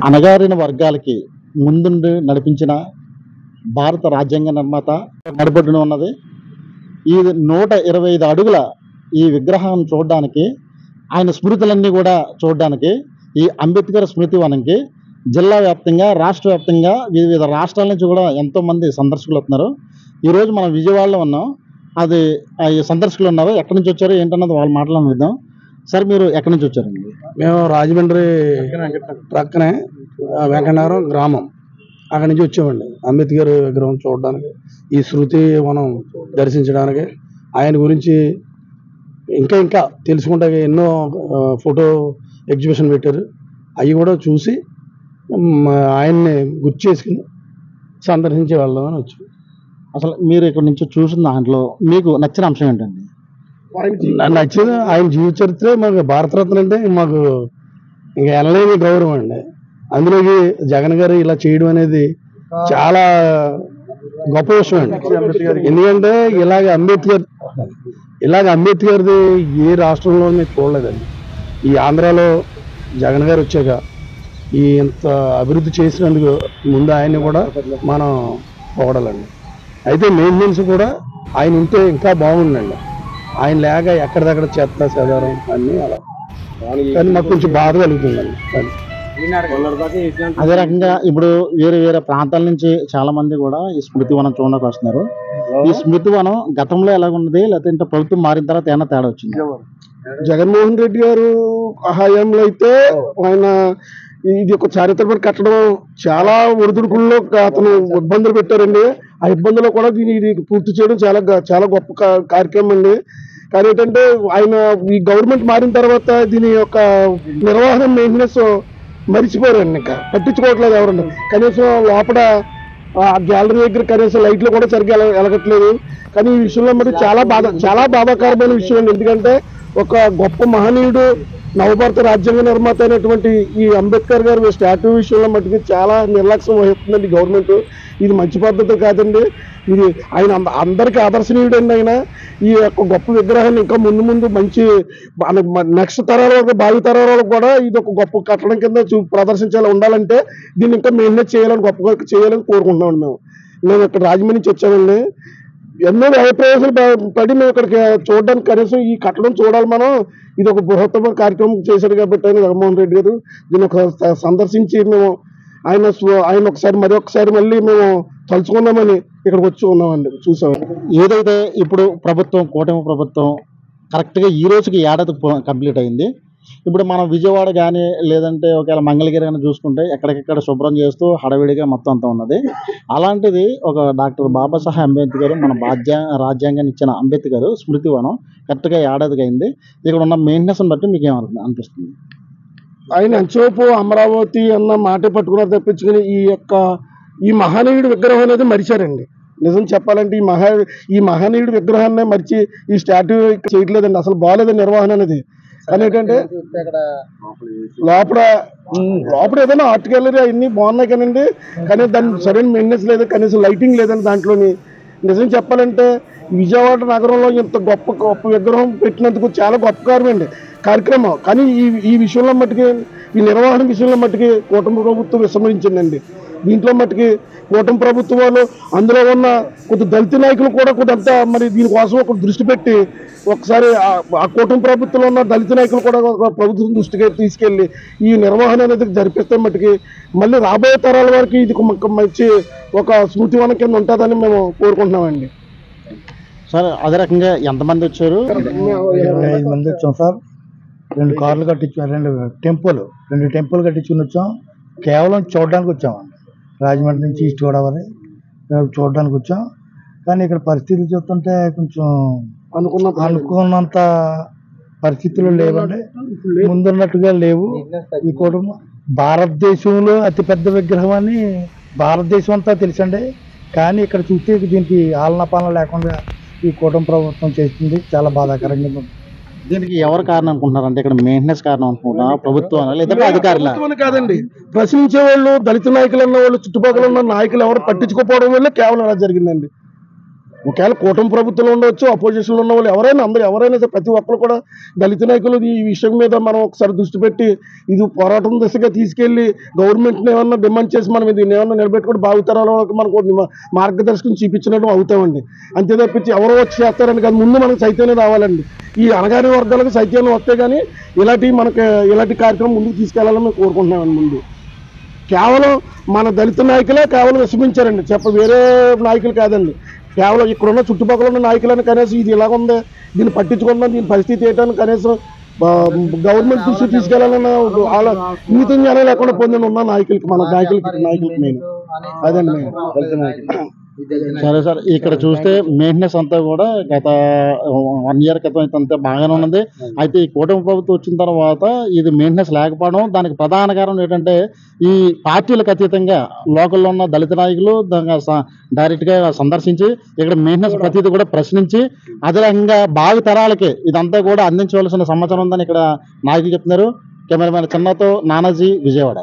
అణగారిన వర్గాలకి ముందుండి నడిపించిన భారత రాజ్యాంగ నిర్మాత నడిబొడ్డున ఉన్నది. ఈ 125 అడుగుల ఈ విగ్రహాన్ని చూడడానికి, ఆయన స్మృతులన్నీ కూడా చూడడానికి ఈ అంబేద్కర్ స్మృతి వనంకి జిల్లా వ్యాప్తంగా, రాష్ట్ర వ్యాప్తంగా వివిధ రాష్ట్రాల నుంచి కూడా ఎంతోమంది సందర్శకులు వస్తున్నారు. ఈరోజు మనం విజయవాడలో ఉన్నాం. అది ఈ సందర్శకులు ఉన్నారు. ఎక్కడి నుంచి వచ్చారు ఏంటన్నది వాళ్ళు మాట్లాడదాం. సార్, మీరు ఎక్కడి నుంచి వచ్చారండి? మేము రాజమండ్రి ప్రక్కనే వెంకటనగరం గ్రామం, అక్కడి నుంచి వచ్చామండి. అంబేద్కర్ విగ్రహం చూడడానికి, ఈ శృతి మనం దర్శించడానికి, ఆయన గురించి ఇంకా ఇంకా తెలుసుకుంటే ఎన్నో ఫోటో ఎగ్జిబిషన్ పెట్టారు. అవి కూడా చూసి ఆయన్ని గుర్తు చేసుకుని సందర్శించి వెళ్దామని వచ్చాం. అసలు మీరు ఇక్కడి నుంచి చూసిన దాంట్లో మీకు నచ్చిన అంశం ఏంటండి? నచ్చిన ఆయన జీవిత చరిత్ర. మాకు భారతరత్న అంటే మాకు ఇంకా ఎనలేని గౌరవం అండి. అందులోకి జగన్ గారు ఇలా చేయడం అనేది చాలా గొప్ప విషయం అండి. ఎందుకంటే ఇలాగ అంబేద్కర్ది ఏ రాష్ట్రంలో మేము చూడలేదండి. ఈ ఆంధ్రాలో జగన్ గారు వచ్చాక ఈ ఇంత అభివృద్ధి చేసినందుకు ముందు ఆయన్ని కూడా మనం పొగడాలండి. అయితే మెయింటెనెన్స్ కూడా ఆయన ఉంటే ఇంకా బాగుండండి. ఆయన లేక ఎక్కడిదక్కడ చెత్త చెదారం అన్నీ అలా, కానీ మాకు కొంచెం బాధ కలుగుతుందండి. అదే రకంగా ఇప్పుడు వేరే వేరే ప్రాంతాల నుంచి చాలా మంది కూడా ఈ స్మృతి వనం చూడడానికి వస్తున్నారు. ఈ స్మృతి వనం గతంలో ఎలాగున్నది, లేదంటే ప్రభుత్వం మారిన తర్వాత ఏమైనా తేడా వచ్చింది? జగన్మోహన్ రెడ్డి గారు హయాంలో అయితే ఆయన ఇది ఒక చారిత్రక కట్టడం, చాలా ఒడిదుడుకుల్లో అతను ఇబ్బందులు పెట్టారండి. ఆ ఇబ్బందుల్లో కూడా ఇది పూర్తి చేయడం చాలా గొప్ప కార్యక్రమం అండి. కానీ ఏంటంటే ఆయన ఈ గవర్నమెంట్ మారిన తర్వాత దీని యొక్క నిర్వహణ, మెయింటెనెన్స్ మరిచిపోయారండి. ఇంకా పట్టించుకోవట్లేదు ఎవరన్నా. కనీసం లోపల గ్యాలరీ దగ్గర కనీసం లైట్లు కూడా సరిగ్గా ఎలగట్లేదు. కానీ ఈ విషయంలో మరి చాలా బాధాకరమైన విషయం అండి. ఎందుకంటే ఒక గొప్ప మహనీయుడు, నవభారత రాజ్యాంగ నిర్మాత అయినటువంటి ఈ అంబేద్కర్ గారి స్టాట్యూ విషయంలో మటుకు చాలా నిర్లక్ష్యం వహిస్తుందండి గవర్నమెంట్. ఇది మంచి పద్ధతి కాదండి. ఇది ఆయన అందరికీ ఆదర్శనీయుడండి. ఆయన ఈ యొక్క గొప్ప విగ్రహాన్ని ఇంకా ముందు మంచి నెక్స్ట్ తరాల వరకు, భావి తరాల వరకు కూడా ఇది ఒక గొప్ప కట్టడం కింద ప్రదర్శించేలా ఉండాలంటే దీన్ని ఇంకా మెయింటైన్ గొప్పగా చేయాలని కోరుకుంటున్నామండి. మేము ఇక్కడ రాజమండ్రి నుంచి వచ్చామండి. ఎన్నో వ్యయప్రయాసాలు పడి మేము ఇక్కడికి చూడడానికి, కనీసం ఈ కట్టడం చూడాలి మనం. ఇది ఒక బృహత్తమ కార్యక్రమం చేశారు కాబట్టి ఆయన జగన్మోహన్ రెడ్డి గారు దీన్ని ఒక సందర్శించి మేము ఆయన ఒకసారి మళ్ళీ మేము తలుచుకున్నామని ఇక్కడికి వచ్చి ఉన్నామండి, చూసామండి. ఏదైతే ఇప్పుడు ప్రభుత్వం, కూటమి ప్రభుత్వం కరెక్ట్గా ఈ రోజుకి ఏడాది కంప్లీట్ అయింది. ఇప్పుడు మనం విజయవాడ కానీ, లేదంటే ఒకవేళ మంగళగిరి కానీ చూసుకుంటే ఎక్కడికెక్కడ శుభ్రం చేస్తూ హడావిడిగా మొత్తం అంతా ఉన్నది. అలాంటిది ఒక డాక్టర్ బాబాసాహెబ్ అంబేద్కర్, మన రాజ్యాంగాన్ని ఇచ్చిన అంబేద్కర్ స్మృతి వనం కరెక్ట్గా ఏడాదికి అయింది. ఇక్కడ ఉన్న మెయింటెనెన్స్ని బట్టి మీకు ఏమనిపిస్తుంది? ఆయన అంచోపు అమరావతి అన్న మాట పట్టుకున్నారు తప్పించుకుని ఈ మహనీయుడి విగ్రహం అనేది మరిచారండి. నిజం చెప్పాలంటే ఈ మహనీయుడి విగ్రహాన్ని మరిచి ఈ స్టాట్యూ చేయట్లేదండి. అసలు బాగాలేదండి నిర్వహణ అనేది. కానీ ఏంటంటే లోపల ఏదైనా ఆర్ట్ గ్యాలరీ అవన్నీ బాగున్నాయి కానండి, కానీ దాని సరైన మెయింటెనెన్స్ లేదు, కనీసం లైటింగ్ లేదండి దాంట్లోని. నిజం చెప్పాలంటే విజయవాడ నగరంలో ఇంత గొప్ప విగ్రహం పెట్టినందుకు చాలా గొప్ప కార్యక్రమం. కానీ ఈ విషయంలో మట్టుకి, ఈ నిర్వహణ విషయంలో మట్టుకి కూటమి ప్రభుత్వం విస్మరించిందండి. దీంట్లో మట్టుకి కూటమి ప్రభుత్వం వాళ్ళు, అందులో ఉన్న కొంత దళిత నాయకులు కూడా కొంత మరి దీనికోసం ఒక దృష్టి పెట్టి ఒకసారి ఆ కూటమి ప్రభుత్వంలో ఉన్న దళిత నాయకులు కూడా ప్రభుత్వం దృష్టికి తీసుకెళ్ళి ఈ నిర్వహణ అనేది జరిపిస్తే మట్టుకి మళ్ళీ రాబోయే తరాల వరకు ఇది మంచి ఒక స్మృతి వనం కింద ఉంటుందని మేము కోరుకుంటున్నామండి. సార్, అదే రకంగా ఎంతమంది వచ్చారు? 5 మంది వచ్చాం సార్. 2 కార్లు కట్టించాం, 2 టెంపుల్ కట్టించుకుని వచ్చాం. కేవలం చూడడానికి వచ్చామండి. రాజమండ్రి నుంచి ఈస్ట్ గోదావరి చూడడానికి వచ్చాం. కానీ ఇక్కడ పరిస్థితులు చూస్తుంటే కొంచెం అనుకున్నంత పరిస్థితులు లేవండి, ముందున్నట్టుగా లేవు. ఈ కుటుంబం భారతదేశంలో అతిపెద్ద విగ్రహం అని భారతదేశం అంతా తెలుసండి. కానీ ఇక్కడ చూస్తే దీనికి ఆలన పాలన లేకుండా ఈ కూటమి ప్రభుత్వం చేస్తుంది. చాలా బాధాకరంగా ఉంది. దీనికి ఎవరు కారణం అనుకుంటున్నారు? అంటే ఇక్కడ మెయింటెనెన్స్ కారణం అనుకుంటున్నా, ప్రభుత్వం లేదంటే అధికారులు? కాదండి, ప్రశ్నించే వాళ్ళు, దళిత నాయకులు అన్న వాళ్ళు, చుట్టుపక్కల ఉన్న నాయకులు ఎవరు పట్టించుకోకపోవడం వల్ల కేవలం అలా జరిగిందండి. ఒకవేళ కూటమి ప్రభుత్వంలో ఉండవచ్చు, అపోజిషన్లో ఉన్న వాళ్ళు ఎవరైనా అందరూ ఎవరైనా సరే ప్రతి ఒక్కరు కూడా దళిత నాయకులు ఈ విషయం మీద మనం ఒకసారి దృష్టి పెట్టి ఇది పోరాటం దిశగా తీసుకెళ్లి గవర్నమెంట్ని ఏమన్నా డిమాండ్ చేసి మనం ఇది ఏమన్నా నిలబెట్టుకుని భావితరాల వాళ్ళకి మనకు మార్గదర్శకం చూపించినట్టు అవుతామండి. అంతే తప్పించి ఎవరో వచ్చి చేస్తారని కాదు, ముందు మనకు చైతన్యం రావాలండి. ఈ అణగారిన వర్గాలకు చైతన్యం వస్తే కానీ ఇలాంటి కార్యక్రమం ముందుకు తీసుకెళ్లాలని మేము కోరుకుంటున్నామండి. ముందు కేవలం మన దళిత నాయకులే కేవలం విస్మరించారండి, వేరే నాయకులు కాదండి. కేవలం ఇక్కడున్న చుట్టుపక్కల ఉన్న నాయకులని కనీసం ఇది ఇలాగుంది, దీన్ని పట్టించుకుందాం, దీని పరిస్థితి ఏంటని కనీసం గవర్నమెంట్ దృష్టి తీసుకెళ్లాలన్న నీతి జ్ఞానం లేకుండా పొందిన ఉన్న నాయకులకి మన నాయకులకి మెయిన్ అదండి మెయిన్ దళిత నాయకులు. సరే సార్, ఇక్కడ చూస్తే మెయింటెనెన్స్ అంతా కూడా గత 1 year క్రితం అంతా బాగానే ఉన్నది. అయితే ఈ కూటమి ప్రభుత్వం వచ్చిన తర్వాత ఇది మెయింటెనెన్స్ లేకపోవడం, దానికి ప్రధాన కారణం ఏంటంటే ఈ పార్టీలకు అతీతంగా లోకల్లో ఉన్న దళిత నాయకులు డైరెక్ట్ గా సందర్శించి ఇక్కడ మెయింటెనెన్స్ ప్రతిదీ కూడా ప్రశ్నించి అదే రకంగా భావి తరాలకి ఇదంతా కూడా అందించవలసిన సమాచారం ఉందని ఇక్కడ నాయకులు చెప్తున్నారు. కెమెరామెన్ చిన్నతో నానాజీ, విజయవాడ.